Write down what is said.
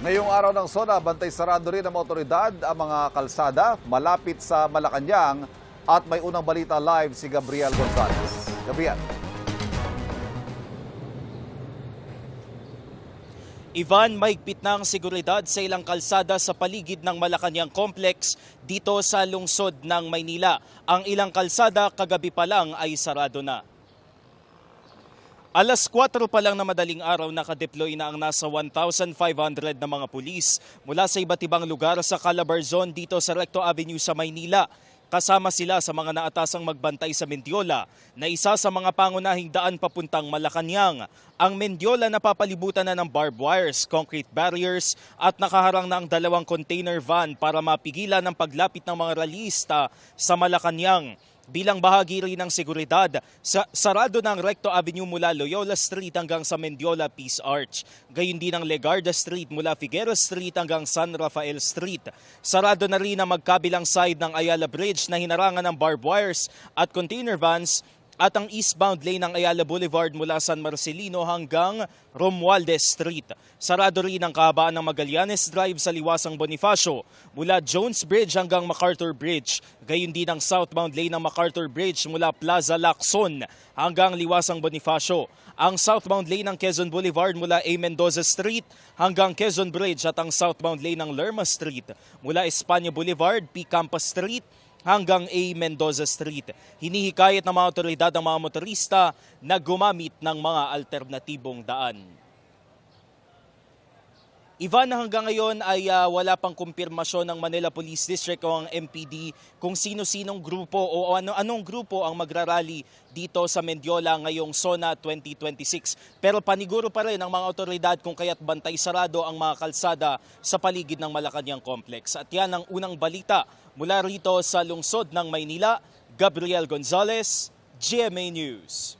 Ngayong araw ng SONA, bantay sarado rin ng mga otoridad ang mga kalsada malapit sa Malacanang at may unang balita live si Gabriel Gonzalez. Gabriel. Ivan, mahigpit na ang seguridad sa ilang kalsada sa paligid ng Malacanang Complex dito sa lungsod ng Maynila. Ang ilang kalsada kagabi pa lang ay sarado na. Alas 4 pa lang na madaling araw nakadeploy na ang nasa 1,500 na mga pulis mula sa iba't ibang lugar sa Calabar Zone dito sa Recto Avenue sa Maynila. Kasama sila sa mga naatasang magbantay sa Mendiola na isa sa mga pangunahing daan papuntang Malacanang. Ang Mendiola napapalibutan na ng barbed wires, concrete barriers at nakaharang na ang dalawang container van para mapigilan ang paglapit ng mga rallyista sa Malacanang. Bilang bahagi rin ng seguridad, sarado ng Recto Avenue mula Loyola Street hanggang sa Mendiola Peace Arch. Gayon din ang Legarda Street mula Figueroa Street hanggang San Rafael Street. Sarado na rin ang magkabilang side ng Ayala Bridge na hinarangan ng barbed wires at container vans at ang eastbound lane ng Ayala Boulevard mula San Marcelino hanggang Romualdez Street. Sarado rin ang kahabaan ng Magallanes Drive sa Liwasang Bonifacio mula Jones Bridge hanggang MacArthur Bridge. Gayon din ang southbound lane ng MacArthur Bridge mula Plaza Lacson hanggang Liwasang Bonifacio. Ang southbound lane ng Quezon Boulevard mula A. Mendoza Street hanggang Quezon Bridge at ang southbound lane ng Lerma Street mula Espanya Boulevard, P. Campas Street hanggang A. Mendoza Street. Hinihikayat ng mga otoridad ang mga motorista na gumamit ng mga alternatibong daan. Ivan, hanggang ngayon ay wala pang kumpirmasyon ng Manila Police District o ang MPD kung sino-sinong grupo o anong grupo ang magrarally dito sa Mendiola ngayong SONA 2026. Pero paniguro pa rin ang mga otoridad kung kaya't bantay sarado ang mga kalsada sa paligid ng Malacanang Complex. At yan ang unang balita mula rito sa lungsod ng Maynila. Gabriel Gonzalez, GMA News.